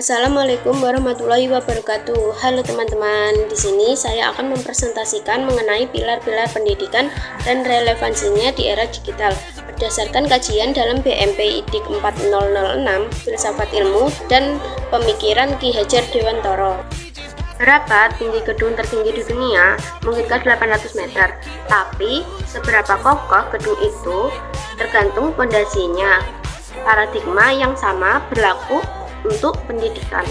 Assalamualaikum warahmatullahi wabarakatuh. Halo teman-teman, di sini saya akan mempresentasikan mengenai pilar-pilar pendidikan dan relevansinya di era digital berdasarkan kajian dalam BMP IDIK 4006 Filsafat Ilmu dan Pemikiran Ki Hajar Dewantara. Berapa tinggi gedung tertinggi di dunia? Mungkinkah 800 meter? Tapi seberapa kokoh gedung itu tergantung pondasinya. Paradigma yang sama berlaku untuk pendidikan.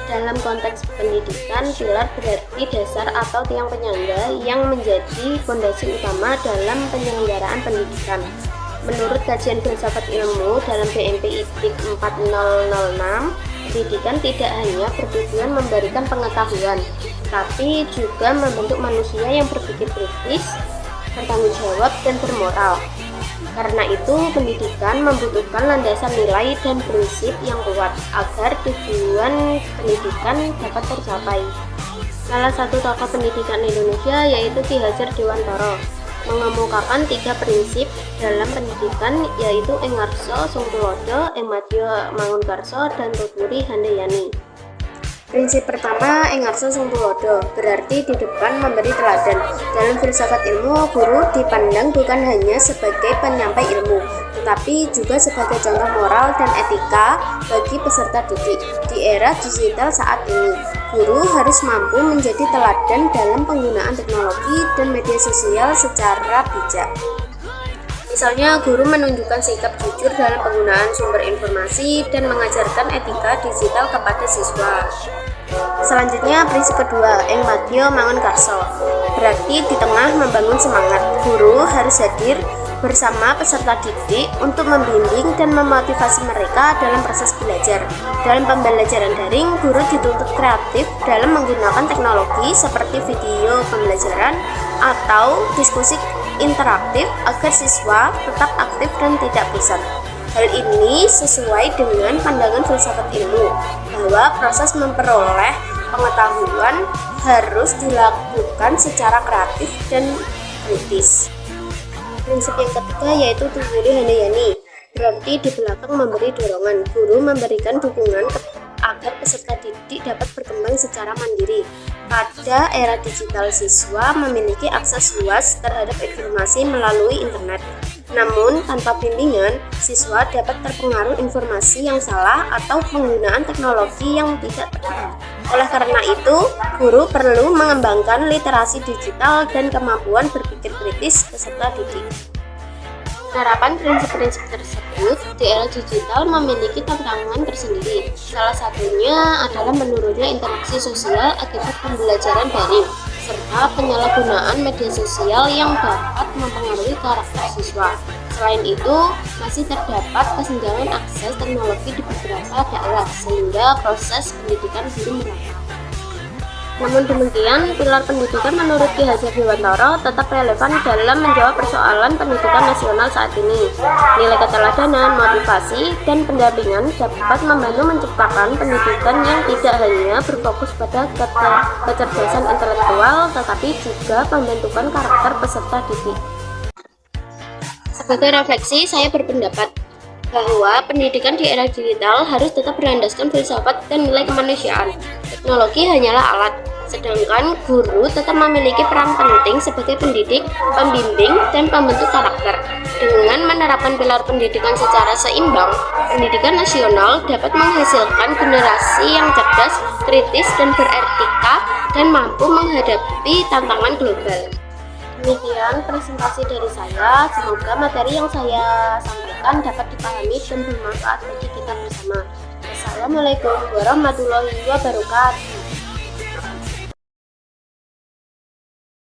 Dalam konteks pendidikan, pilar berarti dasar atau tiang penyangga yang menjadi fondasi utama dalam penyelenggaraan pendidikan. Menurut kajian filsafat ilmu dalam BMP IDIK 4006, pendidikan tidak hanya bertujuan memberikan pengetahuan, tapi juga membentuk manusia yang berpikir kritis, bertanggung jawab, dan bermoral. Karena itu, pendidikan membutuhkan landasan nilai dan prinsip yang kuat agar tujuan pendidikan dapat tercapai. Salah satu tokoh pendidikan Indonesia yaitu Ki Hajar Dewantara mengemukakan 3 prinsip dalam pendidikan, yaitu Ing Ngarsa Sung Tuladha, Ing Madya Mangunkarsa, dan Tuturi Handayani. Prinsip pertama, Ing Ngarsa Sung Tuladha, berarti di depan memberi teladan. Dalam filsafat ilmu, guru dipandang bukan hanya sebagai penyampai ilmu, tetapi juga sebagai contoh moral dan etika bagi peserta didik. Di era digital saat ini, guru harus mampu menjadi teladan dalam penggunaan teknologi dan media sosial secara bijak. Misalnya, guru menunjukkan sikap jujur dalam penggunaan sumber informasi dan mengajarkan etika digital kepada siswa. Selanjutnya, prinsip kedua, Ing Madya Mangunkarsa, berarti di tengah membangun semangat. Guru harus hadir bersama peserta didik untuk membimbing dan memotivasi mereka dalam proses belajar. Dalam pembelajaran daring, guru dituntut kreatif dalam menggunakan teknologi seperti video pembelajaran atau diskusi interaktif agar siswa tetap aktif dan tidak bosan. Hal ini sesuai dengan pandangan filsafat ilmu bahwa proses memperoleh pengetahuan harus dilakukan secara kreatif dan kritis. Prinsip yang ketiga yaitu Tuturi Handayani, berarti di belakang memberi dorongan. Guru memberikan dukungan agar peserta didik dapat berkembang secara mandiri. Pada era digital, siswa memiliki akses luas terhadap informasi melalui internet. Namun, tanpa bimbingan, siswa dapat terpengaruh informasi yang salah atau penggunaan teknologi yang tidak tepat. Oleh karena itu, guru perlu mengembangkan literasi digital dan kemampuan berpikir kritis peserta didik. Penerapan prinsip-prinsip tersebut di era digital memiliki tantangan tersendiri. Salah satunya adalah menurunnya interaksi sosial akibat pembelajaran daring, serta penyalahgunaan media sosial yang dapat mempengaruhi karakter siswa. Selain itu, masih terdapat kesenjangan akses teknologi di beberapa daerah, sehingga proses pendidikan belum merata. Namun demikian, pilar pendidikan menurut Ki Hajar Dewantara tetap relevan dalam menjawab persoalan pendidikan nasional saat ini. Nilai keteladanan, motivasi, dan pendampingan dapat membantu menciptakan pendidikan yang tidak hanya berfokus pada kecerdasan intelektual, tetapi juga pembentukan karakter peserta didik. Sebagai refleksi, saya berpendapat bahwa pendidikan di era digital harus tetap berlandaskan filsafat dan nilai kemanusiaan. Teknologi hanyalah alat, sedangkan guru tetap memiliki peran penting sebagai pendidik, pembimbing, dan pembentuk karakter. Dengan menerapkan pilar pendidikan secara seimbang, pendidikan nasional dapat menghasilkan generasi yang cerdas, kritis, dan beretika, dan mampu menghadapi tantangan global. Demikian presentasi dari saya, semoga materi yang saya sampaikan dapat dipahami dan bermanfaat bagi kita bersama. Assalamualaikum warahmatullahi wabarakatuh.